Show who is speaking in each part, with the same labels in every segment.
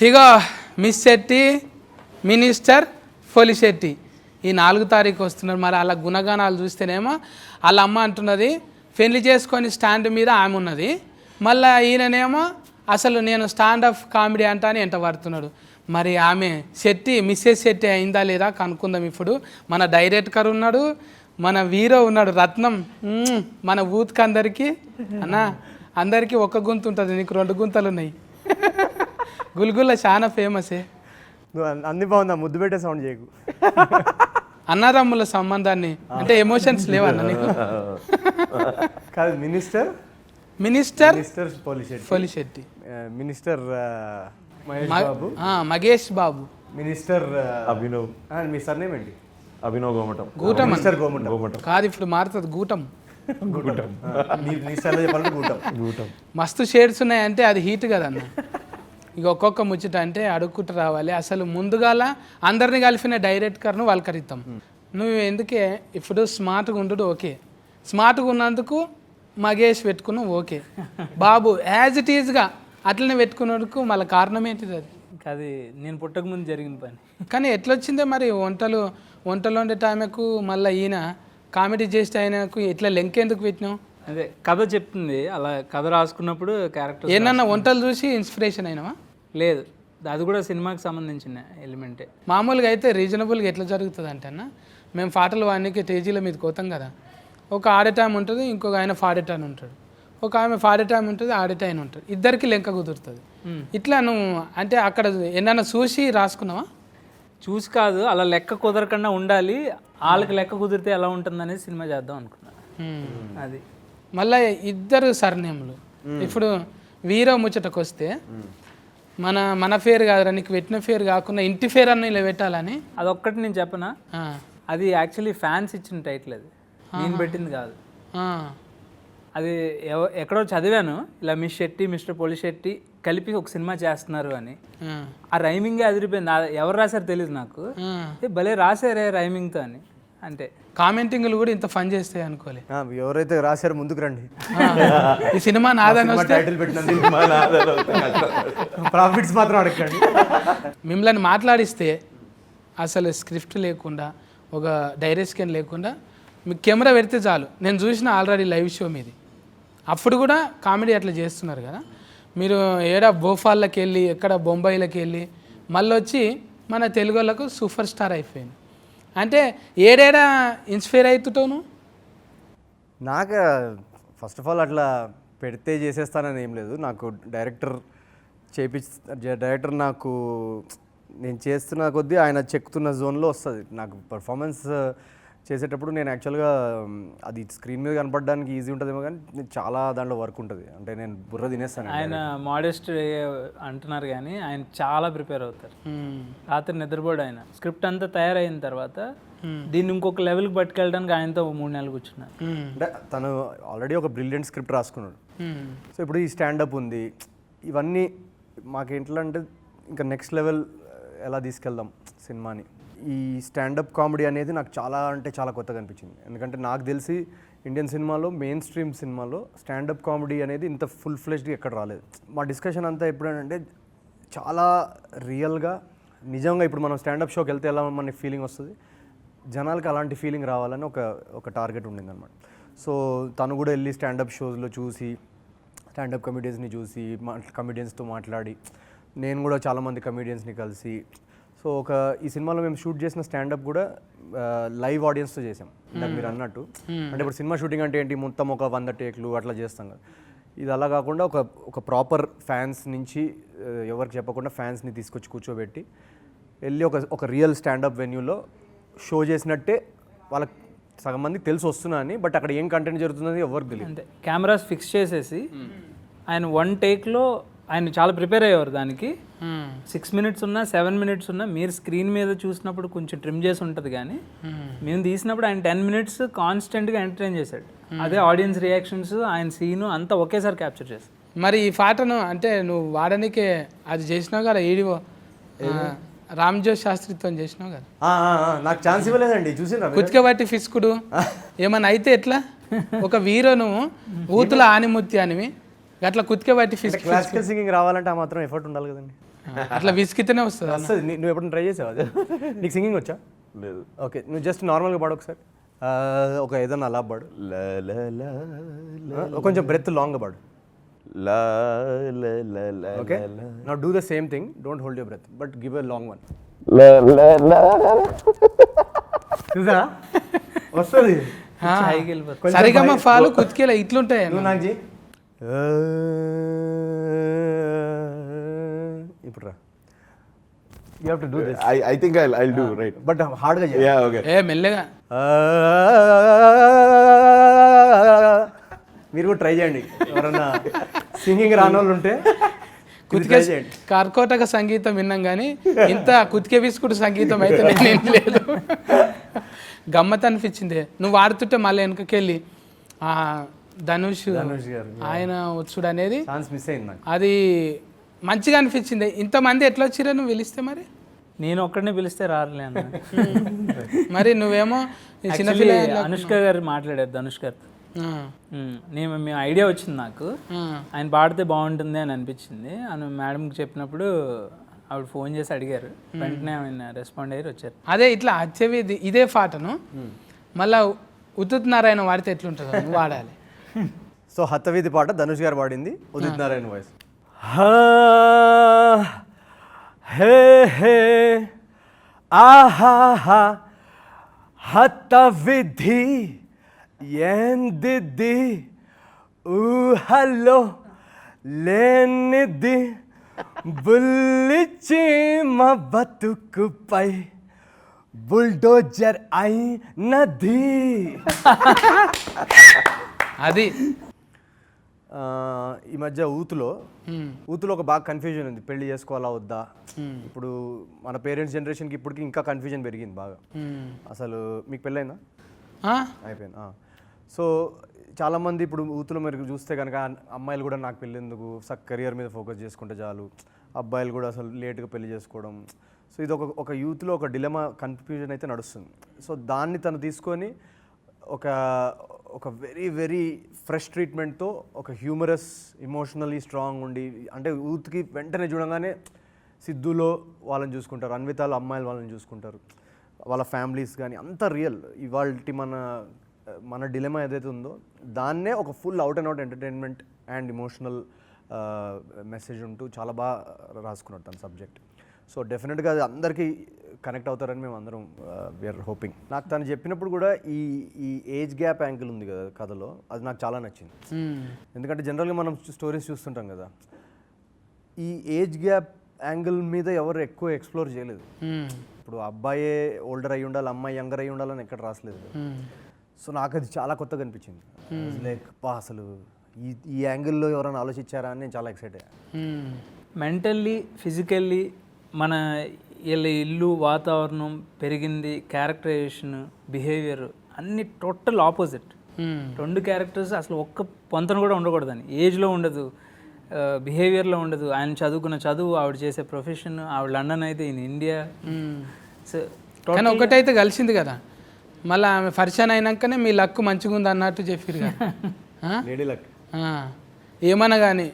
Speaker 1: ఇగో miss Shetty, minister, Polishetty ఈ 4 తారీఖు వస్తున్నారు. మరి అలా గుణగానాలు చూస్తేనేమో వాళ్ళ అమ్మ అంటున్నది పెళ్లి చేసుకొని స్టాండ్ మీద ఆమె ఉన్నది, మళ్ళీ ఈయననేమో అసలు నేను స్టాండ్ అప్ కామెడీ అంటా అని ఎంట పడుతున్నాడు. మరి ఆమె శెట్టి మిస్సెస్ శెట్టి అయిందా లేదా కనుక్కుందాం. ఇప్పుడు మన డైరెక్టర్ ఉన్నాడు, మన వీరో ఉన్నాడు, రత్నం. మన ఊత్కి అందరికీ ఒక గుంత ఉంటుంది, నీకు 2 గుంతలు ఉన్నాయి. గుల్గుల్ల చాలా ఫేమసే.
Speaker 2: అన్ని బాగుందా, ముద్దు పెట్టే సౌండ్ చేయకు.
Speaker 1: అన్నదమ్ముల సంబంధాన్ని అంటే ఎమోషన్స్ లేవన్నా నీకు?
Speaker 2: కాదు, మినిస్టర్
Speaker 1: పొలిశెట్టి,
Speaker 2: మినిస్టర్
Speaker 1: మగేష్ బాబు,
Speaker 2: మినిస్టర్
Speaker 3: అభినవ్.
Speaker 2: మీ సర్నేమ్ ఏంటి?
Speaker 3: అభినవ్ గోమటం.
Speaker 1: గూటం.
Speaker 2: మినిస్టర్ గోమటం
Speaker 1: కాదు, ఇప్పుడు మారుతుంది గూటం.
Speaker 2: నీ స్టైల్లో చెప్పాలంటే గూటం.
Speaker 1: మస్తు షేడ్స్ ఉన్నాయంటే అది హీట్ కదన్న. ఇక ఒక్కొక్క ముచ్చట అంటే అడుక్కుంటూ రావాలి. అసలు ముందుగాల అందరిని కలిపిన డైరెక్టర్ను వల్కరిద్దాం. నువ్వు ఎందుకే ఇప్పుడు స్మార్ట్గా ఉండు, ఓకే. స్మార్ట్గా ఉన్నందుకు మగేష్ పెట్టుకున్నావు, ఓకే. బాబు యాజ్ ఇట్ ఈజ్గా అట్లనే పెట్టుకున్నందుకు మళ్ళీ కారణం ఏంటిది?
Speaker 4: అది నేను పుట్టక ముందు జరిగిన పని.
Speaker 1: కానీ ఎట్లొచ్చిందే మరి వంటలు వండే ఆమెకు మళ్ళీ ఈయన కామెడీ చేస్తే ఆయనకు ఎట్లా లెంకెందుకు పెట్టినావు?
Speaker 4: అదే కథ చెప్తుంది, అలా కథ రాసుకున్నప్పుడు క్యారెక్టర్
Speaker 1: ఏమన్నా వంటలు చూసి ఇన్స్పిరేషన్ అయినావా?
Speaker 4: లేదు, అది కూడా సినిమాకి సంబంధించిన ఎలిమెంటే.
Speaker 1: మామూలుగా అయితే రీజనబుల్గా ఎట్లా జరుగుతుంది అంటే అన్న, మేము పాటలు వానికి టేజీల మీద కోతాం కదా, ఒక ఆడే టైం ఉంటుంది, ఇంకొక ఆయన ఫాడే టైం ఉంటాడు, ఒక ఆమె ఫాడే టైం ఉంటుంది, ఆడే టైం ఉంటుంది, ఇద్దరికి లెంక కుదురుతుంది. ఇట్లా నువ్వు అంటే అక్కడ ఏమన్నా చూసి రాసుకున్నావా?
Speaker 4: చూసి కాదు, అలా లెక్క కుదరకుండా ఉండాలి, వాళ్ళకి లెక్క కుదిరితే ఎలా ఉంటుంది అనేది సినిమా చేద్దాం అనుకున్నా. అది
Speaker 1: మళ్ళీ ఇద్దరు సర్నేములు. ఇప్పుడు వీరో ముచ్చటకు వస్తే మన పేరు కాదురా, నీకు పెట్టిన పేరు కాకుండా ఇంటి పేరు అన్న ఇలా పెట్టాలని.
Speaker 4: అదొక్కటి నేను చెప్పనా, అది యాక్చువల్లీ ఫ్యాన్స్ ఇచ్చిన టైటిల్, అది నేను పెట్టింది కాదు. అది ఎక్కడో చదివాను, ఇలా మిస్ శెట్టి మిస్టర్ పొలిశెట్టి కలిపి ఒక సినిమా చేస్తున్నారు అని. ఆ రైమింగే అదిరిపోయింది. ఎవరు రాశారు తెలియదు నాకు, భలే రాశారే రైమింగ్తో అని. అంటే
Speaker 1: కామెంటింగ్లు కూడా ఇంత ఫన్ చేస్తాయి అనుకోలే.
Speaker 2: ఎవరైతే రాశారు ముందుకు రండి,
Speaker 1: ఈ సినిమా నాదని
Speaker 2: టైటిల్ పెట్టిన ప్రాఫిట్స్ మాత్రం అడగండి.
Speaker 1: మిమ్మల్ని మాట్లాడిస్తే అసలు స్క్రిప్ట్ లేకుండా, ఒక డైరెక్షన్ లేకుండా మీకు కెమెరా పెడితే చాలు. నేను చూసిన ఆల్రెడీ లైవ్ షో మీది, అప్పుడు కూడా కామెడీ అట్లా చేస్తున్నారు కదా మీరు. ఏడా భోపాల్లోకి వెళ్ళి, ఎక్కడ బొంబాయిలోకి వెళ్ళి, మళ్ళీ వచ్చి మన తెలుగు వాళ్ళకు సూపర్ స్టార్ అయిపోయింది. అంటే ఏడేడా ఇన్స్పైర్ అవుతుంటావు?
Speaker 2: నాకు ఫస్ట్ ఆఫ్ ఆల్ అట్లా పెడితే చేసేస్తానని ఏం లేదు. నాకు డైరెక్టర్ నాకు నేను చేస్తున్న కొద్దీ ఆయన చెక్కుతున్న జోన్లో వస్తుంది. నాకు పర్ఫార్మెన్స్ చేసేటప్పుడు నేను యాక్చువల్గా అది స్క్రీన్ మీద కనపడడానికి ఈజీ ఉంటుందేమో, కానీ చాలా దాంట్లో వర్క్ ఉంటుంది. అంటే నేను బుర్ర తినేస్తాను.
Speaker 4: ఆయన మోడెస్ట్ అంటున్నారు కానీ ఆయన చాలా ప్రిపేర్ అవుతారు. రాత్రి నిద్రపోడు ఆయన. స్క్రిప్ట్ అంతా తయారైన తర్వాత దీన్ని ఇంకొక లెవెల్కి పట్టుకెళ్ళడానికి ఆయనతో 3 నెలలు కూర్చున్నారు.
Speaker 2: అంటే తను ఆల్రెడీ ఒక బ్రిలియంట్ స్క్రిప్ట్ రాసుకున్నాడు. సో ఇప్పుడు ఈ స్టాండప్ ఉంది, ఇవన్నీ మాకు ఎట్లా అంటే ఇంకా నెక్స్ట్ లెవెల్ ఎలా తీసుకెళ్దాం సినిమాని. ఈ స్టాండప్ కామెడీ అనేది నాకు చాలా అంటే చాలా కొత్తగా అనిపించింది. ఎందుకంటే నాకు తెలిసి ఇండియన్ సినిమాలో, మెయిన్ స్ట్రీమ్ సినిమాలో స్టాండప్ కామెడీ అనేది ఇంత ఫుల్ ఫ్లెజ్డ్గా ఎక్కడ రాలేదు. మా డిస్కషన్ అంతా ఎప్పుడంటే చాలా రియల్గా, నిజంగా ఇప్పుడు మనం స్టాండప్ షోకి వెళ్తే ఎలా మనకి ఫీలింగ్ వస్తుంది, జనాలకి అలాంటి ఫీలింగ్ రావాలని ఒక టార్గెట్ ఉండింది అనమాట. సో తను కూడా వెళ్ళి స్టాండప్ షోస్లో చూసి, స్టాండప్ కమెడియన్స్ని చూసి, కమెడియన్స్తో మాట్లాడి, నేను కూడా చాలామంది కమెడియన్స్ని కలిసి, సో ఈ సినిమాలో మేము షూట్ చేసిన స్టాండప్ కూడా లైవ్ ఆడియన్స్తో చేసాం. ఇందాక మీరు అన్నట్టు, అంటే ఇప్పుడు సినిమా షూటింగ్ అంటే ఏంటి, మొత్తం ఒక 100 టేక్లు అట్లా చేస్తాం కదా. ఇది అలా కాకుండా ఒక ప్రాపర్ ఫ్యాన్స్ నుంచి, ఎవరికి చెప్పకుండా ఫ్యాన్స్ని తీసుకొచ్చి కూర్చోబెట్టి వెళ్ళి ఒక రియల్ స్టాండప్ వెన్యూలో షో చేసినట్టే వాళ్ళకి సగం మందికి తెలిసి వస్తున్నా అని. బట్ అక్కడ ఏం కంటెంట్ జరుగుతుందని ఎవరికి తెలియదు.
Speaker 4: అంటే కెమెరాస్ ఫిక్స్ చేసేసి ఆయన 1 టేక్లో ఆయన చాలా ప్రిపేర్ అయ్యేవారు దానికి. 6 మినిట్స్ ఉన్నా 7 మినిట్స్ ఉన్నా మీరు స్క్రీన్ మీద చూసినప్పుడు కొంచెం ట్రిమ్ చేసి ఉంటుంది, కానీ మేము తీసినప్పుడు ఆయన 10 మినిట్స్ కాన్స్టెంట్గా ఎంటర్టైన్ చేశాడు. అదే ఆడియన్స్ రియాక్షన్స్, ఆయన సీను అంతా ఒకేసారి క్యాప్చర్ చేస్తాడు.
Speaker 1: మరి ఈ పాటను అంటే నువ్వు వాడనికే అది చేసినావు కదా, ఈడివో రామ్జోష్ శాస్త్రితో చేసినావు కదా.
Speaker 2: నాకు ఛాన్స్ ఇవ్వలేదండి, చూసిన
Speaker 1: కుతికబట్టి ఫిస్కుడు ఏమన్నా అయితే ఎట్లా? ఒక వీరోను ఊతుల ఆనిముత్యానివి అట్లా కుతికబట్టి ఫిస్క్.
Speaker 2: క్లాసికల్ సింగింగ్ రావాలంటే ఆ మాత్రం ఎఫర్ట్ ఉండాలి కదండి.
Speaker 1: అట్లా విసిగితేనే వస్తుంది అన్న.
Speaker 2: వస్తుంది. నువ్వు ఎప్పుడు ట్రై చేసావు అది? నీకు సింగింగ్ వచ్చా?
Speaker 3: లేదు.
Speaker 2: ఓకే, నువ్వు జస్ట్ నార్మల్గా పాడు ఒకసారి. ఒక ఏదన్నా అలా పాడు.
Speaker 3: లా లా లా లా
Speaker 2: కొంచెం బ్రెత్ లాంగ్గా పాడు.
Speaker 3: లా లా లా లా
Speaker 2: okay, now do the same thing, don't hold your breath but give a long one.
Speaker 3: లా లా లా.
Speaker 2: చూసా వస్తుంది.
Speaker 4: హాయిగా వెళ్ళిపోతుంది.
Speaker 1: సరిగమ ఫాలు కుతికేలా ఇట్లుంటాయి అన్న.
Speaker 2: నువ్వు నాకు జీ ఇప్పుడు రా. You have to do this
Speaker 3: I think I'll do right.
Speaker 2: But హార్డ్గా చేయాలి.
Speaker 3: Yeah, okay.
Speaker 1: ఏ మెల్లగా.
Speaker 2: మీరు కూడా ట్రై చేయండి, ఎవరన్నా సింగింగ్ రాని వాళ్ళు ఉంటే
Speaker 1: కుతికే కర్కోటక సంగీతం విన్నాం కానీ ఇంత కుతికే విసుకుడు సంగీతం అయితే నేను లేదు. గమ్మత్ అనిపించింది నువ్వు వాడుతుంటే మళ్ళీ వెనకకెళ్ళి ధనుష్
Speaker 2: గారు
Speaker 1: ఆయన వచ్చుడు అనేది
Speaker 2: ఛాన్స్ మిస్ అయింది నాకు.
Speaker 1: అది మంచిగా అనిపించింది. ఇంతమంది ఎట్లా వచ్చిరా నువ్వు పిలిస్తే మరి?
Speaker 4: నేను ఒక్కడిని పిలిస్తే రారులే అన్న.
Speaker 1: మరి నువ్వేమో ఈ చిన్న
Speaker 4: Actually, అనుష్క గారు మాట్లాడారు ధనుష్ గారితో.
Speaker 1: ఆ,
Speaker 4: మేము ఐడియా వచ్చింది నాకు,
Speaker 1: ఆ,
Speaker 4: ఆయన పాడితే బాగుంటుంది అని అనిపించింది. అని మేడంకి చెప్పినప్పుడు ఆవిడ ఫోన్ చేసి అడిగారు, వెంటనే ఆయన రెస్పాండ్ అయ్యి వచ్చారు.
Speaker 1: అదే ఇట్లా వచ్చేవి ఇదే పాటను మళ్ళా ఉదిత్ నారాయణ వాడితే ఎట్లుంటుందో నువ్వు వాడాలి.
Speaker 2: సో హతవీధి పాట ధనుష్ గారు పాడింది, ఉదిత్ నారాయణ వాయిస్. హే హే ఆహా హతవిధి ఏందిది ఊహలో లేనిది బుల్లిచి మా బతుకుపై బుల్డోజర్ అయినది.
Speaker 1: అది
Speaker 2: ఈ మధ్య ఊతులో ఒక బాగా కన్ఫ్యూజన్ ఉంది, పెళ్లి చేసుకోవాలా వద్దా. ఇప్పుడు మన పేరెంట్స్ జనరేషన్కి ఇప్పటికి ఇంకా కన్ఫ్యూజన్ పెరిగింది బాగా. అసలు మీకు పెళ్ళైందా? అయిపోయింది. సో చాలామంది ఇప్పుడు ఊతులో మీరు చూస్తే కనుక అమ్మాయిలు కూడా నాకు పెళ్ళి ఎందుకు, కెరియర్ మీద ఫోకస్ చేసుకుంటే చాలు, అబ్బాయిలు కూడా అసలు లేట్గా పెళ్లి చేసుకోవడం. సో ఇది ఒక యూత్లో ఒక డిలమా కన్ఫ్యూజన్ అయితే నడుస్తుంది. సో దాన్ని తను తీసుకొని ఒక వెరీ వెరీ ఫ్రెష్ ట్రీట్మెంట్తో ఒక హ్యూమరస్ ఇమోషనలీ స్ట్రాంగ్ ఉండి, అంటే యూత్కి వెంటనే చూడగానే సిద్ధులో వాళ్ళని చూసుకుంటారు, అన్వితాలో అమ్మాయిలు వాళ్ళని చూసుకుంటారు, వాళ్ళ ఫ్యామిలీస్ కానీ అంత రియల్. ఇవాళ మన డిలెమా ఏదైతే ఉందో దాన్నే ఒక full out and out entertainment and emotional message ఉంటూ చాలా బాగా రాసుకున్నాడు తన సబ్జెక్ట్. సో డెఫినెట్గా అది అందరికీ కనెక్ట్ అవుతారని మేము అందరం వీఆర్ హోపింగ్. నాకు తను చెప్పినప్పుడు కూడా ఈ ఏజ్ గ్యాప్ యాంగిల్ ఉంది కదా కథలో, అది నాకు చాలా నచ్చింది. ఎందుకంటే జనరల్గా మనం స్టోరీస్ చూస్తుంటాం కదా, ఈ ఏజ్ గ్యాప్ యాంగిల్ మీద ఎవరు ఎక్కువ ఎక్స్ప్లోర్ చేయలేదు. ఇప్పుడు అబ్బాయే ఓల్డర్ అయ్యి ఉండాలి, అమ్మాయి యంగర్ అయ్యి ఉండాలని ఎక్కడ రాసలేదు. సో నాకు అది చాలా కొత్తగా అనిపించింది. లైక్ అసలు ఈ యాంగిల్లో ఎవరైనా ఆలోచించారా అని నేను చాలా ఎక్సైట్ అయ్యాను.
Speaker 4: మెంటల్లీ ఫిజికల్లీ మన వీళ్ళ ఇల్లు వాతావరణం పెరిగింది, క్యారెక్టరైజేషన్ బిహేవియర్ అన్ని టోటల్ ఆపోజిట్. రెండు క్యారెక్టర్స్ అసలు ఒక్క పొంతన కూడా ఉండకూడదని, ఏజ్లో ఉండదు, బిహేవియర్లో ఉండదు. ఆయన చదువుకున్న చదువు, ఆవిడ చేసే ప్రొఫెషన్, ఆవిడ లండన్ అయితే ఈయన ఇండియా. సో
Speaker 1: కానీ ఒకటైతే కలిసింది కదా, మళ్ళీ ఆమె పరిచయం అయినాకనే మీ లక్ మంచిగా ఉంది అన్నట్టు చెప్పారు కదా.
Speaker 2: లేడీ లక్
Speaker 1: ఏమన్నా కానీ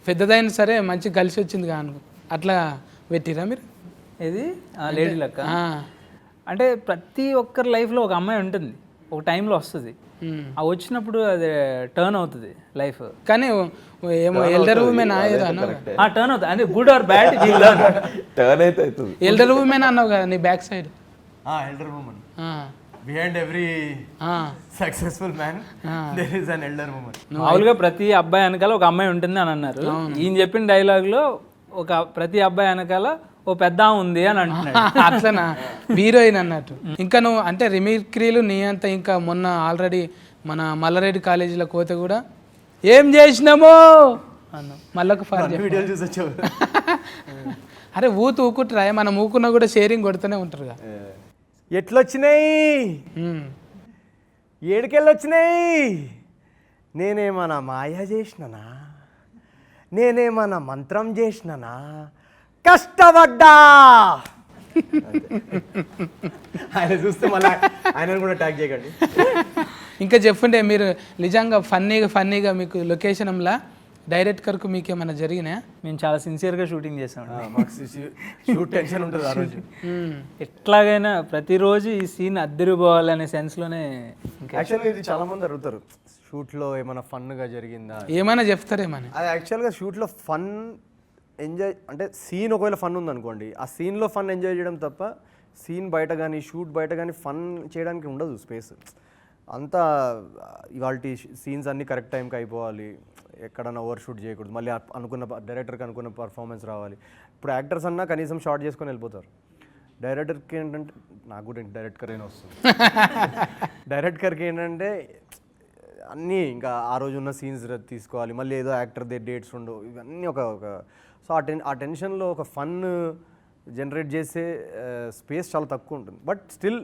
Speaker 1: పెద్దదైనా సరే మంచిగా కలిసి వచ్చింది కాను, అట్లా పెట్టిరా మీరు?
Speaker 4: ఇది లేడీ లక్ అంటే ప్రతి ఒక్కరి లైఫ్లో ఒక అమ్మాయి ఉంటుంది, ఒక టైంలో వస్తుంది. ఆ వచ్చినప్పుడు అది టర్న్ అవుతుంది లైఫ్.
Speaker 1: కానీ ఏమో ఎల్డర్ ఉమెన్ అన్నావు,
Speaker 4: టర్న్ అవుతుంది. అంటే గుడ్ ఆర్ బ్యాడ్
Speaker 3: టర్న్ అయితే అవుతుంది.
Speaker 1: ఎల్డర్ ఉమెన్ అన్నావు కదా నీ back side.
Speaker 2: Elder woman behind every successful man there is an elder woman.
Speaker 4: మామూలుగా ప్రతి అబ్బాయి వెనకాల ఒక అమ్మాయి ఉంటుంది అని అన్నారు. ఈయన చెప్పిన డైలాగ్లో ఒక ప్రతి అబ్బాయి వెనకాల ఓ పెద్ద ఉంది అని అంటున్నాడు.
Speaker 1: అట్లనా, హీరోయిన్ అన్నట్టు. ఇంకా నువ్వు అంటే రిమిక్రీలు నీ అంత, ఇంకా మొన్న ఆల్రెడీ మన మల్లారెడ్డి కాలేజీలో పోతే కూడా ఏం చేసినామో అన్నావు, మళ్ళొక
Speaker 2: వీడియోలు చూసి వచ్చావు.
Speaker 1: అరే ఊకుంటారా, మనం ఊకున్నా కూడా షేరింగ్ కొడుతూనే ఉంటారుగా.
Speaker 2: ఎట్లొచ్చినాయి, ఏడుకెళ్ళొచ్చినాయి, నేనేమన్నా మాయ చేసినానా, నేనేమన్నా మంత్రం చేసినానా, కష్టపడ్డా. ఆయన చూస్తే మళ్ళీ ఆయన కూడా ట్యాగ్ చేయకండి.
Speaker 1: ఇంకా చెప్పుంటే మీరు నిజంగా ఫన్నీగా మీకు లొకేషన్లా డైరెక్టర్కు మీకు ఏమైనా జరిగినాయా?
Speaker 4: మేము చాలా సిన్సియర్గా షూటింగ్ చేసామండి.
Speaker 2: మాకు షూట్ టెన్షన్ ఉంటుంది ఆ రోజు.
Speaker 4: ఎట్లాగైనా ప్రతిరోజు ఈ సీన్ అద్దరిపోవాలనే సెన్స్లోనే.
Speaker 2: యాక్చువల్గా ఇది చాలా మంది అడుగుతారు, షూట్లో ఏమైనా ఫన్గా జరిగిందా?
Speaker 1: ఏమైనా చెప్తారేమని.
Speaker 2: అది యాక్చువల్గా షూట్లో ఫన్ ఎంజాయ్ అంటే సీన్ ఒకవేళ ఫన్ ఉందనుకోండి, ఆ సీన్లో ఫన్ ఎంజాయ్ చేయడం తప్ప సీన్ బయట కానీ షూట్ బయట కానీ ఫన్ చేయడానికి ఉండదు స్పేస్. అంతా ఇవాళ సీన్స్ అన్నీ కరెక్ట్ టైంకి అయిపోవాలి, ఎక్కడన్నా ఓవర్ షూట్ చేయకూడదు, మళ్ళీ డైరెక్టర్కి అనుకున్న పర్ఫార్మెన్స్ రావాలి. ఇప్పుడు యాక్టర్స్ అన్నా కనీసం షార్ట్ చేసుకొని వెళ్ళిపోతారు. డైరెక్టర్కి ఏంటంటే, నాకు కూడా డైరెక్టర్ అయినా వస్తుంది, డైరెక్టర్కి ఏంటంటే అన్నీ ఇంకా ఆ రోజు ఉన్న సీన్స్ తీసుకోవాలి, మళ్ళీ ఏదో యాక్టర్ డేట్స్ ఉండవు, ఇవన్నీ ఒక సో ఆ టెన్షన్లో ఒక ఫన్ జనరేట్ చేసే స్పేస్ చాలా తక్కువ ఉంటుంది. బట్ స్టిల్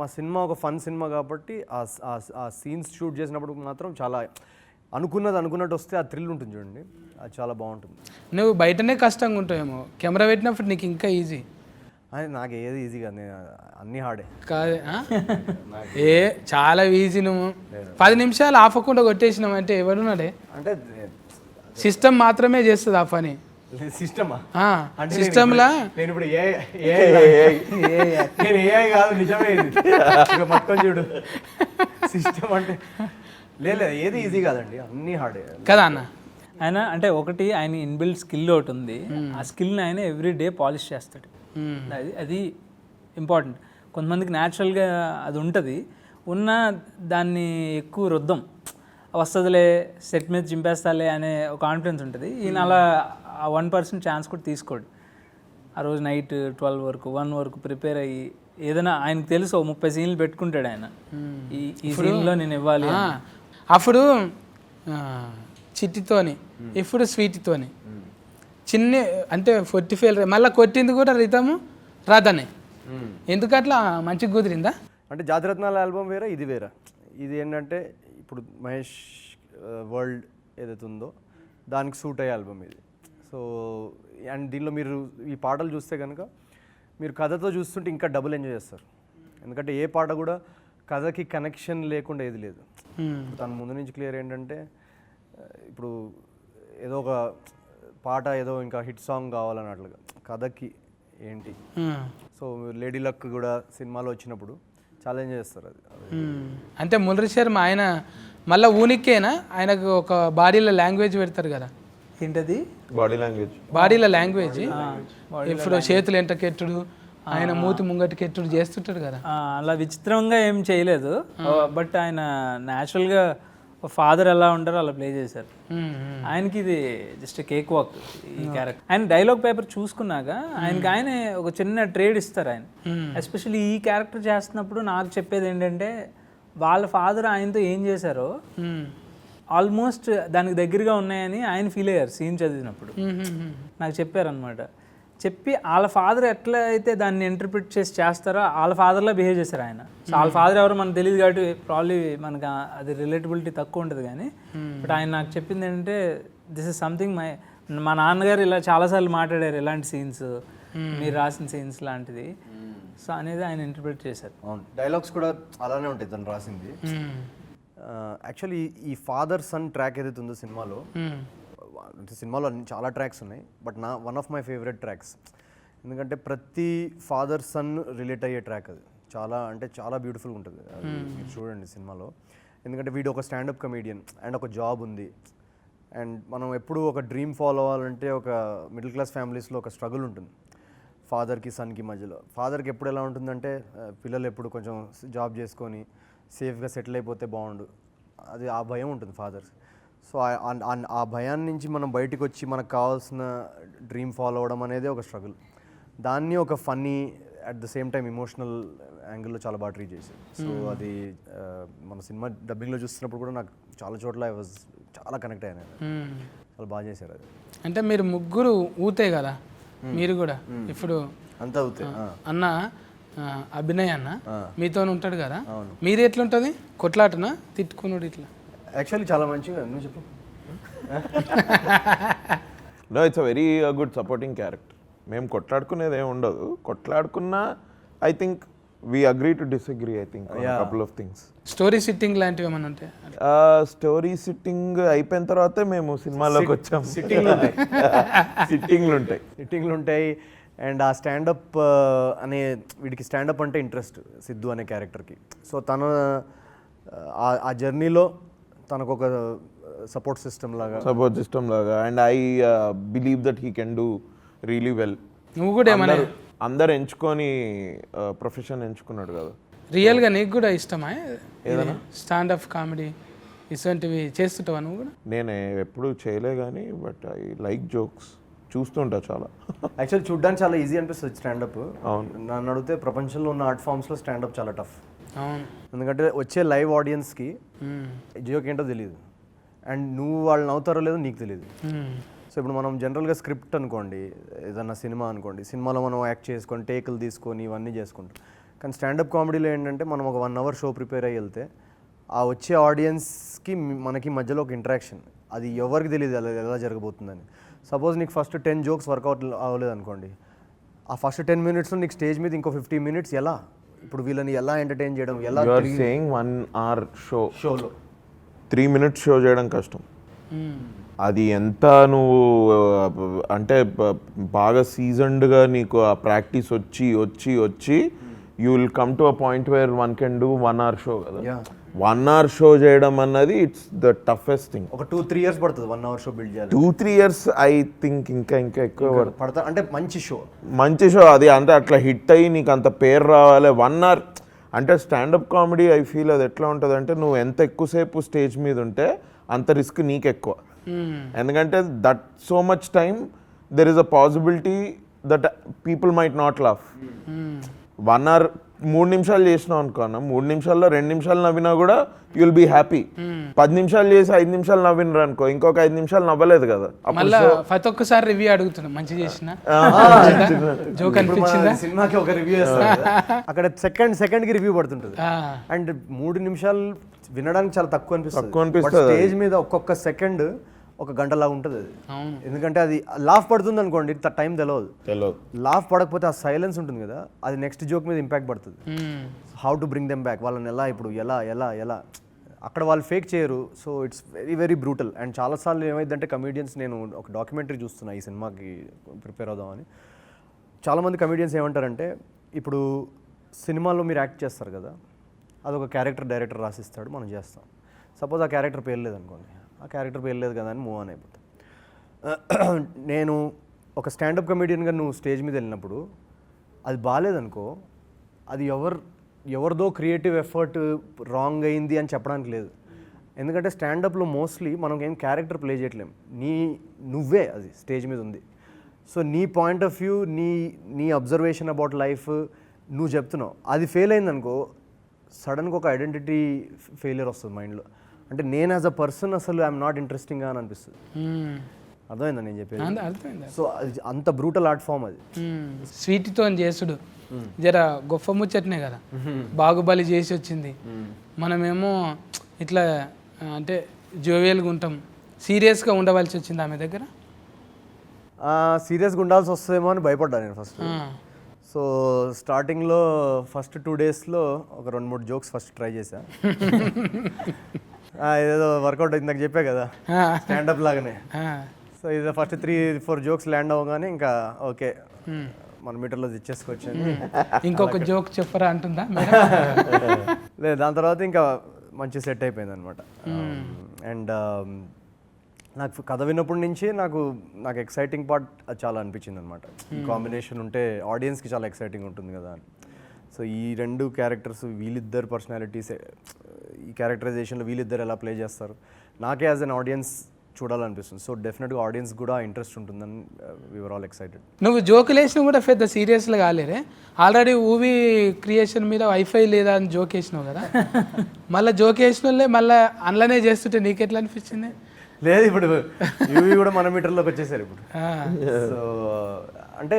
Speaker 2: మా సినిమా ఒక ఫన్ సినిమా కాబట్టి ఆ సీన్స్ షూట్ చేసినప్పుడు మాత్రం చాలా అనుకున్నట్టు వస్తే ఆ థ్రిల్ ఉంటుంది చూడండి, అది చాలా బాగుంటుంది.
Speaker 1: నువ్వు బయటనే కష్టంగా ఉంటావేమో, కెమెరా పెట్టినప్పుడు నీకు ఇంకా ఈజీ.
Speaker 2: అది నాకు ఏది ఈజీగా, నేను అన్నీ హార్డే
Speaker 1: కాదే చాలా ఈజీ. నువ్వు 10 నిమిషాలు ఆపకుండా కొట్టేసినావు అంటే ఎవడున్నాడే?
Speaker 2: అంటే
Speaker 1: సిస్టమ్ మాత్రమే చేస్తుంది ఆ పని.
Speaker 2: సిస్టమా?
Speaker 1: సిస్టమ్లా
Speaker 2: నేను ఇప్పుడు నేను ఏఐ కాదు, నిజమే ఇది. మొత్తం చూడు, సిస్టమ్ అంటే లేదు, ఏది ఈజీ కాదండి, అన్నీ హార్డే
Speaker 1: కదా అన్న.
Speaker 4: ఆయన అంటే ఒకటి ఆయన ఇన్బిల్డ్ స్కిల్ ఒకటి ఉంది, ఆ స్కిల్ని ఆయన ఎవ్రీ డే పాలిష్ చేస్తాడు. అది ఇంపార్టెంట్. కొంతమందికి న్యాచురల్గా అది ఉంటుంది, ఉన్న దాన్ని ఎక్కువ రుద్దం, వస్తుందిలే సెట్ మీద చింపేస్తాలే అనే ఒక కాన్ఫిడెన్స్ ఉంటుంది. ఈయన అలా ఆ 1% ఛాన్స్ కూడా తీసుకోడు. ఆ రోజు నైట్ 12 వరకు 1 వరకు ప్రిపేర్ అయ్యి ఏదైనా ఆయనకు తెలుసు 30 సీన్లు పెట్టుకుంటాడు ఆయన, ఈ సీన్లో నేను ఇవ్వాలి.
Speaker 1: అప్పుడు చిట్టితోని, ఇప్పుడు స్వీట్తోని చిన్న అంటే 40 ఫెయిల్, మళ్ళీ కొట్టింది కూడా రితము రాధనే. ఎందుకట్లా మంచిగా కుదిరిందా?
Speaker 2: అంటే జాతిరత్నాల ఆల్బమ్ వేరే, ఇది వేరే. ఇది ఏంటంటే ఇప్పుడు మహేష్ వరల్డ్ ఏదైతే ఉందో దానికి సూట్ అయ్యే ఆల్బమ్ ఇది. సో అండ్ దీనిలో మీరు ఈ పాటలు చూస్తే కనుక మీరు కథతో చూస్తుంటే ఇంకా డబుల్ ఎంజాయ్ చేస్తారు. ఎందుకంటే ఏ పాట కూడా కథకి కనెక్షన్ లేకుండా ఏది లేదు. తన ముందు నుంచి క్లియర్ ఏంటంటే ఇప్పుడు ఏదో ఒక పాట ఏదో ఇంకా హిట్ సాంగ్ కావాలన్నట్లుగా కథకి ఏంటి. సో లేడీ లక్ కూడా సినిమాలో వచ్చినప్పుడు ఛాలెంజ్ చేస్తారు. అది
Speaker 1: అంటే మురళీ శర్మ ఆయన మళ్ళీ ఊనికేనా, ఆయనకు ఒక బాడీలో లాంగ్వేజ్ పెడతారు కదా,
Speaker 4: ఏంటది?
Speaker 1: బాడీలో లాంగ్వేజ్. ఇప్పుడు చేతులు ఎంటకెట్టుడు, ఆయన మూతి ముంగటికెట్టుడు చేస్తుంటాడు కదా.
Speaker 4: అలా విచిత్రంగా ఏం చేయలేదు, బట్ ఆయన న్యాచురల్గా ఫాదర్ ఎలా ఉంటారో అలా ప్లే చేశారు. ఆయనకి ఇది జస్ట్ కేక్ వాక్ ఈ క్యారెక్టర్. ఆయన డైలాగ్ పేపర్ చూసుకున్నాక ఆయనకి ఒక చిన్న ట్రేడ్ ఇస్తారు ఆయన. ఎస్పెషల్లీ ఈ క్యారెక్టర్ చేస్తున్నప్పుడు నాకు చెప్పేది ఏంటంటే వాళ్ళ ఫాదర్ ఆయనతో ఏం చేశారో ఆల్మోస్ట్ దానికి దగ్గరగా ఉన్నాయని ఆయన ఫీల్ అయ్యారు సీన్ చదివినప్పుడు. నాకు చెప్పారనమాట. చెప్పి వాళ్ళ ఫాదర్ ఎట్లా అయితే దాన్ని ఇంటర్ప్రిట్ చేస్తారో వాళ్ళ ఫాదర్లా బిహేవ్ చేశారు ఆయన. సో వాళ్ళ ఫాదర్ ఎవరో మనకు తెలియదు కాబట్టి ప్రాబ్లీ మనకు అది రిలేటబిలిటీ తక్కువ ఉంటుంది కానీ, బట్ ఆయన నాకు చెప్పింది ఏంటంటే దిస్ ఇస్ సంథింగ్ మా నాన్నగారు ఇలా చాలాసార్లు మాట్లాడారు ఇలాంటి సీన్స్, మీరు రాసిన సీన్స్ లాంటిది. సో అనేది ఆయన ఇంటర్ప్రిట్ చేశారు.
Speaker 2: అవును, డైలాగ్స్ కూడా అలానే ఉంటాయి తను రాసింది. యాక్చువల్లీ ఈ ఫాదర్ సన్ ట్రాక్ ఏదైతే ఉందో సినిమాలో చాలా ట్రాక్స్ ఉన్నాయి, but one of my favourite tracks. ఎందుకంటే ప్రతి ఫాదర్ సన్ రిలేట్ అయ్యే ట్రాక్ అది. చాలా బ్యూటిఫుల్ ఉంటుంది అది, మీరు చూడండి సినిమాలో. ఎందుకంటే వీడు ఒక స్టాండప్ కమేడియన్ అండ్ ఒక జాబ్ ఉంది, అండ్ మనం ఎప్పుడు ఒక డ్రీమ్ ఫాలో అవ్వాలంటే ఒక మిడిల్ క్లాస్ ఫ్యామిలీస్లో ఒక స్ట్రగుల్ ఉంటుంది ఫాదర్కి సన్కి మధ్యలో. ఫాదర్కి ఎప్పుడు ఎలా ఉంటుందంటే పిల్లలు ఎప్పుడు కొంచెం జాబ్ చేసుకొని సేఫ్గా సెటిల్ అయిపోతే బాగుండు, అది ఆ భయం ఉంటుంది ఫాదర్స్. సో ఆ భయాన్ని నుంచి మనం బయటకు వచ్చి మనకు కావాల్సిన డ్రీమ్ ఫాలో అవ్వడం అనేది ఒక స్ట్రగుల్. దాన్ని ఒక funny at the same time emotional యాంగిల్లో చాలా బాగా ట్రీట్ చేశారు. సో అది మన సినిమా డబ్బింగ్లో చూస్తున్నప్పుడు కూడా నాకు చాలా చోట్ల చాలా కనెక్ట్ అయ్యాను. చాలా బాగా చేశారు అది.
Speaker 1: అంటే మీరు ముగ్గురు ఊతే కదా, మీరు కూడా ఇప్పుడు
Speaker 2: అంతా అవుతాయి
Speaker 1: అన్న అభినయ్ అన్న మీతో ఉంటాడు కదా, మీది ఎట్లుంటుంది? కొట్లాటనా తిట్టుకున్నాడు ఇట్లా?
Speaker 2: యాక్చువల్లీ చాలా మంచిగా, నువ్వు చెప్పు.
Speaker 3: No, it's a very good supporting character. మేము కొట్లాడుకునేది ఏమి ఉండదు, కొట్లాడుకున్నా I think we agree to disagree, I think, on a couple of things.
Speaker 1: Story sitting లాంటివి ఏమైనా ఉంటాయి?
Speaker 3: స్టోరీ సిట్టింగ్ అయిపోయిన తర్వాతే మేము సినిమాలోకి వచ్చాం. సిట్టింగ్లు ఉంటాయి.
Speaker 2: సిట్టింగ్లు ఉంటాయి. అండ్ ఆ స్టాండప్ అనే వీడికి స్టాండప్ అంటే ఇంట్రెస్ట్, సిద్ధు అనే క్యారెక్టర్కి. సో తన ఆ జర్నీలో తనకు ఒక సపోర్ట్ సిస్టమ్ లాగా
Speaker 3: and I believe that he can do really well.
Speaker 1: నువ్వు కూడా ఏమన్నా
Speaker 3: అందరు ఎంచుకొని ప్రొఫెషన్ ఎంచుకున్నాడు కదా.
Speaker 1: రియల్గా నీకు కూడా ఇష్టమా ఏదైనా స్టాండప్ కామెడీ ఇటువంటివి చేస్తుంటావా నువ్వు కూడా?
Speaker 3: నేను ఎప్పుడు చేయలే కానీ బట్ ఐ లైక్ జోక్స్, చూస్తుంటా చాలా.
Speaker 2: యాక్చువల్లీ చూడ్డానికి చాలా ఈజీ అనిపిస్తుంది స్టాండప్.
Speaker 3: అవును.
Speaker 2: నన్ను అడిగితే ప్రపంచంలో ఉన్న ఆర్ట్ ఫామ్స్లో స్టాండప్ చాలా టఫ్.
Speaker 1: అవును.
Speaker 2: ఎందుకంటే వచ్చే లైవ్ ఆడియన్స్కి జోక్ ఏంటో తెలియదు, అండ్ నువ్వు వాళ్ళు నవ్వుతారో లేదో నీకు తెలియదు. సో ఇప్పుడు మనం జనరల్గా స్క్రిప్ట్ అనుకోండి, ఏదన్నా సినిమా అనుకోండి, సినిమాలో మనం యాక్ట్ చేసుకొని టేకులు తీసుకొని ఇవన్నీ చేసుకుంటాం. కానీ స్టాండప్ కామెడీలో ఏంటంటే మనం ఒక 1 hour షో ప్రిపేర్ అయ్యి వెళ్తే ఆ వచ్చే ఆడియన్స్కి మనకి మధ్యలో ఒక ఇంటరాక్షన్, అది ఎవరికి తెలియదు ఎలా జరగబోతుందని. సపోజ్ నీకు ఫస్ట్ 10 jokes వర్కౌట్ అవ్వలేదు అనుకోండి, ఆ ఫస్ట్ 10 minutesలో నీకు స్టేజ్ మీద ఇంకో 15 minutes ఎలా ఇప్పుడు వీళ్ళని ఎలా ఎంటర్టైన్ చేయడం, ఎలా
Speaker 3: సేయింగ్ 1 hour
Speaker 2: షోలో
Speaker 3: 3 minutes షో చేయడం కష్టం. అది ఎంత నువ్వు అంటే బాగా సీజన్డ్గా నీకు ఆ ప్రాక్టీస్ వచ్చి you will come to a point where one can do 1 hour show కదా. 1 hour షో చేయడం అన్నది ఇట్స్ ద టఫెస్ట్ థింగ్.
Speaker 2: ఒక 2-3 years పడుతుంది 1 hour షో బిల్డ్ చేయాలి.
Speaker 3: 2-3 years ఐ థింక్ ఇంకా ఎక్కువ
Speaker 2: పడతా. అంటే మంచి షో
Speaker 3: అది అంటే అట్లా హిట్ అయ్యి నీకు అంత పేరు రావాలి. 1 hour అంటే స్టాండప్ కామెడీ ఐ ఫీల్ అది ఎట్లా ఉంటుంది అంటే నువ్వు ఎంత ఎక్కువసేపు స్టేజ్ మీద ఉంటే అంత రిస్క్ నీకు ఎక్కువ. ఎందుకంటే that so much time there is a possibility that people might not laugh. 1 hour 3 నిమిషాలు చేసినావు అనుకున్నా, 3 నిమిషాల్లో 2 నిమిషాలు నవ్వినా కూడా యూ విల్ బీ హ్యాపీ. 10 నిమిషాలు చేసి 5 నిమిషాలు నవ్వినరు అనుకో, ఇంకొక 5 నిమిషాలు నవ్వలేదు కదా.
Speaker 1: మళ్ళీ ప్రతి ఒక్కసారి రివ్యూ అడుగుతున్నా, మంచి చేసిన జోక్ అనిపించిందా
Speaker 2: సినిమాకి ఒక రివ్యూ అక్కడ సెకండ్కి రివ్యూ పడుతుంటుంది. అండ్ 3 నిమిషాలు వినడానికి చాలా తక్కువ అనిపిస్తుంది. స్టేజ్ మీద ఒక్కొక్క సెకండ్ ఒక గంటలాగా ఉంటుంది అది. ఎందుకంటే అది లాఫ్ పడుతుంది అనుకోండి, టైం తెలియదు. లాఫ్ పడకపోతే ఆ సైలెన్స్ ఉంటుంది కదా, అది నెక్స్ట్ జోక్ మీద ఇంపాక్ట్ పడుతుంది. How to bring them back, వాళ్ళని ఎలా ఇప్పుడు ఎలా అక్కడ వాళ్ళు ఫేక్ చేయరు. So it's very brutal. And చాలాసార్లు ఏమైందంటే కమీడియన్స్, నేను ఒక డాక్యుమెంటరీ చూస్తున్నా ఈ సినిమాకి ప్రిపేర్ అవుదామని. చాలామంది కమీడియన్స్ ఏమంటారంటే, ఇప్పుడు సినిమాలో మీరు యాక్ట్ చేస్తారు కదా, అదొక డైరెక్టర్ రాసిస్తాడు, మనం చేస్తాం. సపోజ్ ఆ క్యారెక్టర్ పేరు లేదనుకోండి, ఆ క్యారెక్టర్ పేరు లేదు కదా అని మూవ్ ఆన్ అయిపోతాం. నేను ఒక స్టాండప్ కమీడియన్గా నువ్వు స్టేజ్ మీద వెళ్ళినప్పుడు అది బాగాలేదనుకో, అది ఎవరిదో క్రియేటివ్ ఎఫర్ట్ రాంగ్ అయింది అని చెప్పడానికి లేదు. ఎందుకంటే స్టాండప్లో మోస్ట్లీ మనం ఏం క్యారెక్టర్ ప్లే చేయట్లేం, నువ్వే అది స్టేజ్ మీద ఉంది. సో నీ పాయింట్ ఆఫ్ వ్యూ, నీ అబ్జర్వేషన్ అబౌట్ లైఫ్ నువ్వు చెప్తున్నావు. అది ఫెయిల్ అయిందనుకో, సడన్గా ఒక ఐడెంటిటీ ఫెయిలియర్ వస్తుంది మైండ్లో. అంటే నేను యాజ్ అ పర్సన్ అసలు ఐఎమ్ నాట్ ఇంట్రెస్టింగ్ అని అనిపిస్తుంది. అర్థమైందా నేను చెప్పేది? సో అంత బ్రూటల్ ఆర్ట్ ఫామ్ అది.
Speaker 1: స్వీట్తో చేసుడు జర గొప్ప ముచ్చటనే కదా. బాగుబలి చేసి వచ్చింది, మనమేమో ఇట్లా అంటే జోవియల్గా ఉంటాం, సీరియస్గా ఉండవలసి వచ్చింది ఆమె దగ్గర.
Speaker 2: సీరియస్గా ఉండాల్సి వస్తుందేమో అని భయపడ్డా నేను ఫస్ట్. సో స్టార్టింగ్లో ఫస్ట్ 2 daysలో ఒక 2-3 jokes ఫస్ట్ ట్రై చేశా. ఇదేదో వర్కౌట్ ఇందాక చెప్పా కదా స్టాండప్ లాగానే. సో ఇది ఫస్ట్ 3-4 jokes ల్యాండ్ అవ్వగానే ఇంకా ఓకే మన మీటర్లో తెచ్చేసుకోవచ్చని.
Speaker 1: ఇంకొక జోక్ చెప్పరా అంటుందా?
Speaker 2: లేదు, దాని తర్వాత ఇంకా మంచి సెట్ అయిపోయింది అనమాట. అండ్ నాకు కథ విన్నప్పటి నుంచి నాకు ఎక్సైటింగ్ పార్ట్ చాలా అనిపించింది అనమాట. ఈ కాంబినేషన్ ఉంటే ఆడియన్స్కి చాలా ఎక్సైటింగ్ ఉంటుంది కదా అని. సో ఈ 2 క్యారెక్టర్స్, వీళ్ళిద్దరు పర్సనాలిటీస్, ఈ క్యారెక్టరైజేషన్లో వీళ్ళిద్దరు ఎలా ప్లే చేస్తారు, నాకే యాజ్ అన్ ఆడియన్స్ చూడాలనిపిస్తుంది. సో డెఫినెట్గా ఆడియన్స్ కూడా ఇంట్రెస్ట్ ఉంటుందని వీఆర్ ఆల్ ఎక్సైటెడ్.
Speaker 1: నువ్వు జోకులు వేసినా కూడా పెద్ద సీరియస్గా కాలేరే. ఆల్రెడీ మూవీ క్రియేషన్ మీద వైఫై లేదా అని జోక్ వేసినావు కదా, మళ్ళీ జోక్ వేసిన వాళ్ళే మళ్ళీ అందులోనే చేస్తుంటే నీకెట్లా అనిపించింది?
Speaker 2: లేదు, ఇప్పుడు యూవీ కూడా మన మీటర్లోకి వచ్చేసారు ఇప్పుడు. సో అంటే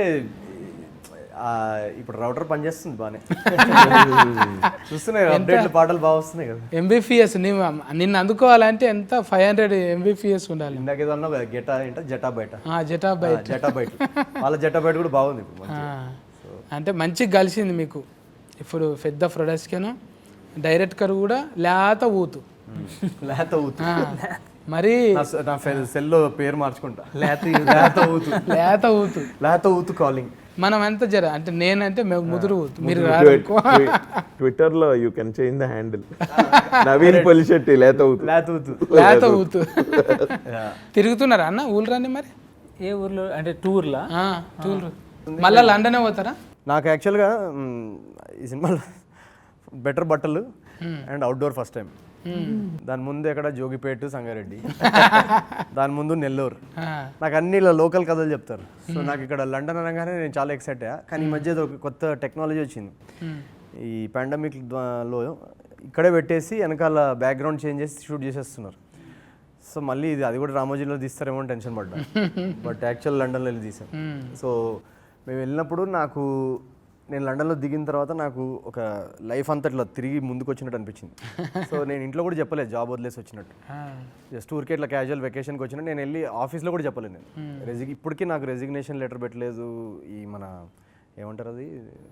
Speaker 2: ఇప్పుడు రౌటర్ పనిచేస్తుంది బాగానే, చూస్తున్నాయి అప్డేట్లు, పాటలు బాగా వస్తున్నాయి కదా.
Speaker 1: ఎంబీపీఎస్ నిన్ను అందుకోవాలంటే ఎంత 500 MBPS ఉండాలి.
Speaker 2: ఇందాక ఏదో అన్నావు కదా, జటాబైట్
Speaker 1: జటాబైట్
Speaker 2: వాళ్ళ జటాబైట్ కూడా బాగుంది ఇప్పుడు.
Speaker 1: అంటే మంచిగా కలిసింది మీకు ఇప్పుడు పెద్ద ప్రొడక్షన్ డైరెక్టర్ కూడా లేత ఊతు
Speaker 2: లేత ఊతు
Speaker 1: ఆ, మరి
Speaker 2: నా సెల్లో పేరు మార్చుకుంటా లేత ఊతు
Speaker 1: లేత ఊతు
Speaker 2: లేత ఊతు కాలింగ్.
Speaker 1: మనం ఎంత జర అంటే నేనంటే ముదురు ఊతు మీరు
Speaker 3: ట్విట్టర్ లో you can change the handle Naveen Polishetty లేత ఊతు.
Speaker 1: లేత ఊతు తిరుగుతున్నారా అన్న ఊళ్ళు రండి మరి
Speaker 4: ఏ ఊర్లో అంటే టూర్లా?
Speaker 1: టూర్ మళ్ళీ లండనే పోతారా?
Speaker 2: నాకు యాక్చువల్గా ఈ సినిమాలో బెటర్ బట్టలు అండ్ అవుట్డోర్ ఫస్ట్ టైం. దాని ముందు ఎక్కడ జోగిపేట, సంగారెడ్డి, దాని ముందు నెల్లూరు. నాకు అన్ని ఇలా లోకల్ కథలు చెప్తారు. సో నాకు ఇక్కడ లండన్ అనగానే నేను చాలా ఎక్సైట్ అయ్యా. కానీ ఈ మధ్య ఒక కొత్త టెక్నాలజీ వచ్చింది. ఈ పాండమిక్ లో ఇక్కడే పెట్టేసి వెనకాల బ్యాక్గ్రౌండ్ చేంజ్ చేసి షూట్ చేసేస్తున్నారు. సో మళ్ళీ అది కూడా రామోజీలో తీస్తారేమో అని టెన్షన్ పడ్డా. బట్ యాక్చువల్ లండన్లో వెళ్ళి తీసాం. సో మేము వెళ్ళినప్పుడు నేను లండన్లో దిగిన తర్వాత నాకు ఒక లైఫ్ అంతా ఇట్లా తిరిగి ముందుకు వచ్చినట్టు అనిపించింది. సో నేను ఇంట్లో కూడా చెప్పలేదు జాబ్ వదిలేసి వచ్చినట్టు. జస్ట్ ఊరికే ఇట్లా క్యాజువల్ వెకేషన్కి వచ్చినట్టు నేను వెళ్ళి ఆఫీస్లో కూడా చెప్పలేదు నేను. ఇప్పటికీ నాకు రెసిగ్నేషన్ లెటర్ పెట్టలేదు. ఈ మన ఏమంటారు అది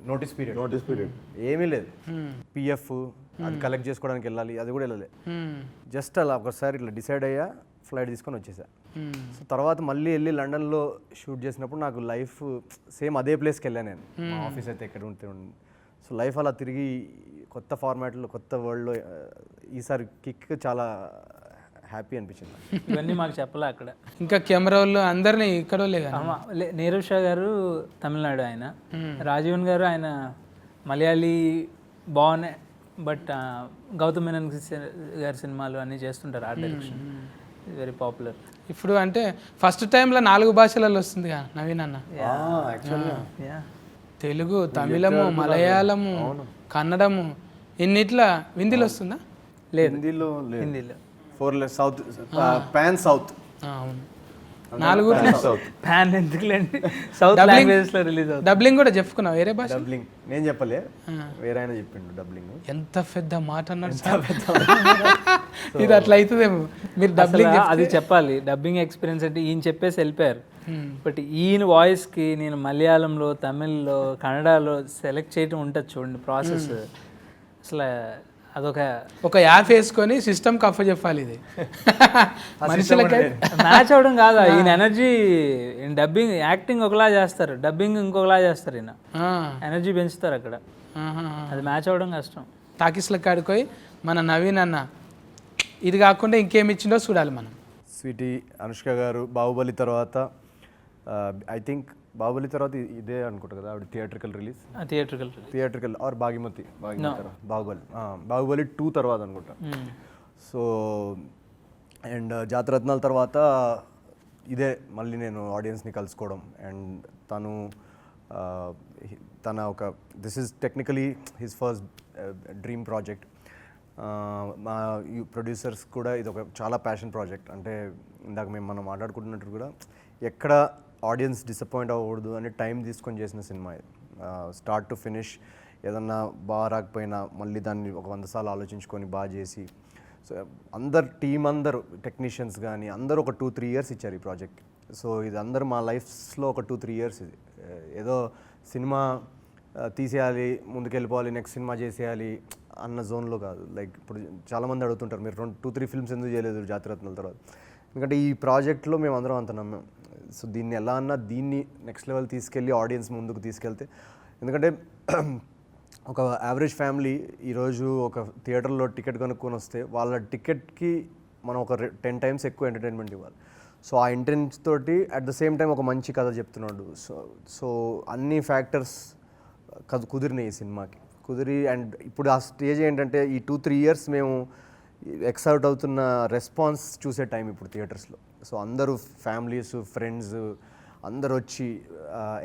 Speaker 2: నోటీస్ పీరియడ్ ఏమీ లేదు. పిఎఫ్ అది కలెక్ట్ చేసుకోవడానికి వెళ్ళాలి, అది కూడా వెళ్ళలేదు. జస్ట్ అలా ఒకసారి ఇట్లా డిసైడ్ అయ్యా, ఫ్లైట్ తీసుకొని వచ్చేసా. సో తర్వాత మళ్ళీ వెళ్ళి లండన్లో షూట్ చేసినప్పుడు నాకు లైఫ్ సేమ్ అదే ప్లేస్కి వెళ్ళాను నేను. మా ఆఫీస్ అయితే ఎక్కడ ఉంటే. సో లైఫ్ అలా తిరిగి కొత్త ఫార్మాట్లో కొత్త వరల్డ్లో ఈసారి కిక్ చాలా హ్యాపీ అనిపించింది.
Speaker 4: ఇవన్నీ మాకు చెప్పలే అక్కడ.
Speaker 1: ఇంకా కెమెరా వాళ్ళు అందరినీ ఇక్కడ వాళ్ళే కదా.
Speaker 4: నీరవ్ షా గారు తమిళనాడు, ఆయన రాజీవన్ గారు ఆయన మలయాళీ బాగున్నాయి. బట్ గౌతమ్ మేనన్ గారి సినిమాలు అన్నీ చేస్తుంటారు, ఆర్ట్ డైరెక్షన్, వెరీ పాపులర్.
Speaker 1: ఇప్పుడు అంటే ఫస్ట్ టైంలో 4 భాషలలో వస్తుంది కదా నవీన్ అన్న. తెలుగు, తమిళము, మలయాళము, కన్నడము, ఇన్నిట్లా హిందీలో వస్తుందా?
Speaker 4: లేదు,
Speaker 2: హిందీలో 4 సౌత్ పాన్ సౌత్.
Speaker 1: అవును, 4
Speaker 4: ప్యాన్ ఎందుకులేండి, సౌత్ లాంగ్వేజెస్ లో రిలీజ్ అవుతుంది.
Speaker 1: డబ్లింగ్ కూడా చెప్పుకున్నావు వేరే భాష?
Speaker 2: డబ్లింగ్ నేను చెప్పలే, వేరే ఆయన చెప్పిండు డబ్లింగ్.
Speaker 1: ఎంత పెద్ద మాట అన్నాడు. ఇది అట్లా అవుతుందేమో మీరు డబ్లింగ్
Speaker 4: అది చెప్పాలి. డబ్బింగ్ ఎక్స్పీరియన్స్ అంటే ఈయన చెప్పేసి వెళ్ళిపోయారు. బట్ ఈయన వాయిస్కి నేను మలయాళంలో, తమిళ్లో, కన్నడలో సెలెక్ట్ చేయటం ఉంటుంది చూడండి ప్రాసెస్. అసలు ఒక యాప్ వేసుకొని సిస్టమ్ కఫ చెప్పాలి. ఇది మనుషులకి మ్యాచ్ అవ్వడం కాదా? ఈయన ఎనర్జీ, డబ్బింగ్ యాక్టింగ్ ఒకలా చేస్తారు, డబ్బింగ్ ఇంకొకలా చేస్తారు. ఈయన ఎనర్జీ పెంచుతారు అక్కడ, అది మ్యాచ్ అవ్వడం కష్టం.
Speaker 1: టాకీస్ల కాడిపోయి మన నవీన్ అన్న ఇది కాకుండా ఇంకేమి ఇచ్చిండో చూడాలి మనం.
Speaker 2: స్వీటీ, అనుష్క గారు బాహుబలి తర్వాత ఐ థింక్ బాహుబలి తర్వాత ఇదే అనుకుంటా కదా ఆవిడ theatrical release. Theatrical or Bhaagamathie Baahubali 2 తర్వాత అనుకుంటా. సో అండ్ జాతరత్నాల తర్వాత ఇదే మళ్ళీ నేను ఆడియన్స్ని కలుసుకోవడం. అండ్ తన ఒక this is technically his first dream project. మా ప్రొడ్యూసర్స్ కూడా ఇది ఒక చాలా ప్యాషన్ ప్రాజెక్ట్. అంటే ఇందాక మనం మాట్లాడుకుంటున్నట్టు కూడా ఎక్కడ ఆడియన్స్ డిసప్పాయింట్ అవ్వకూడదు అని టైం తీసుకొని చేసిన సినిమా ఇది. స్టార్ట్ టు ఫినిష్ ఏదన్నా బాగా రాకపోయినా మళ్ళీ దాన్ని ఒక 100 సార్లు ఆలోచించుకొని బాగా చేసి. సో అందరు టెక్నీషియన్స్ కానీ అందరూ ఒక 2-3 ఇయర్స్ ఇచ్చారు ఈ ప్రాజెక్ట్. సో ఇది అందరూ మా లైఫ్స్లో ఒక 2-3 ఇయర్స్. ఇది ఏదో సినిమా తీసేయాలి, ముందుకెళ్ళిపోవాలి, నెక్స్ట్ సినిమా చేసేయాలి అన్న జోన్లో కాదు. లైక్ ఇప్పుడు చాలామంది అడుగుతుంటారు మీరు 2-3 ఫిల్మ్స్ ఎందుకు చేయలేదు జాతిరత్నాల తర్వాత. ఎందుకంటే ఈ ప్రాజెక్ట్లో మేము అందరం అంత నమ్మాం. సో దీన్ని ఎలా అన్నా దీన్ని నెక్స్ట్ లెవెల్ తీసుకెళ్ళి ఆడియన్స్ ముందుకు తీసుకెళ్తే, ఎందుకంటే ఒక యావరేజ్ ఫ్యామిలీ ఈరోజు ఒక థియేటర్లో టికెట్ కనుక్కొని వస్తే వాళ్ళ టికెట్కి మనం ఒక 10 టైమ్స్ ఎక్కువ ఎంటర్టైన్మెంట్ ఇవ్వాలి. సో ఆ ఇంటెన్స్ తోటి అట్ ద సేమ్ టైం ఒక మంచి కథ చెప్తున్నాడు. సో అన్ని ఫ్యాక్టర్స్ కుదిరినాయి ఈ సినిమాకి అండ్ ఇప్పుడు ఆ స్టేజ్ ఏంటంటే ఈ 2-3 ఇయర్స్ మేము ఎక్సైట్ అవుతున్న రెస్పాన్స్ చూసే టైం ఇప్పుడు థియేటర్స్లో. సో అందరూ ఫ్యామిలీస్, ఫ్రెండ్స్ అందరు వచ్చి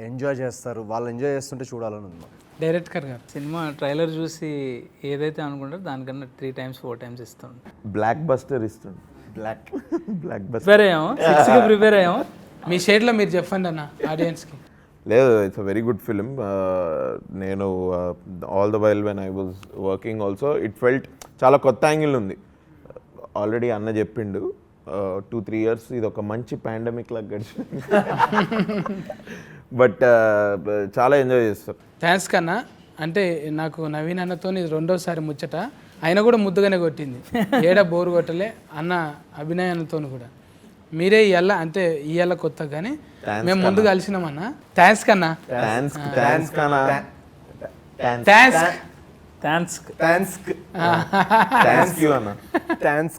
Speaker 2: ఎంజాయ్ చేస్తారు. వాళ్ళు ఎంజాయ్ చేస్తుంటే చూడాలని ఉంది.
Speaker 1: డైరెక్టర్ గారు
Speaker 4: సినిమా ట్రైలర్ చూసి ఏదైతే అనుకుంటారో దానికన్నా 3 times 4 times ఇస్తుండే.
Speaker 3: బ్లాక్ బస్టర్ ఇస్తుండే.
Speaker 2: బ్లాక్ బస్టర్
Speaker 4: ప్రిపేర్ అయ్యాము.
Speaker 1: మీ షేడ్లో మీరు చెప్పండి అన్న ఆడియన్స్కి.
Speaker 3: లేదు, it's a very good film. నేను all the while when I was working also it felt చాలా కొత్త యాంగిల్ ఉంది. ఆల్రెడీ అన్న చెప్పిండు 2-3 ఇయర్స్ ఇది ఒక మంచి పాండమిక్ లాగా గడిచింది. బట్ చాలా ఎంజాయ్ చేస్తారు.
Speaker 1: థ్యాంక్స్ కన్నా. అంటే నాకు నవీన్ అన్నతో ఇది రెండోసారి ముచ్చట, ఆయన కూడా ముద్దుగానే కొట్టింది, ఏడ బోరు కొట్టలే అన్న అభినయ్ అన్నతో కూడా. మీరే ఇయ్యాల అంటే ఇయ్యాల కొత్త కానీ మేము ముందు కలిసినామన్నా. థ్యాంక్స్ కన్నా.
Speaker 3: థ్యాంక్స్ కన్నా.
Speaker 1: Thanks
Speaker 4: thanks
Speaker 2: thanks
Speaker 3: thanks you అన్న.
Speaker 2: థ్యాంక్స్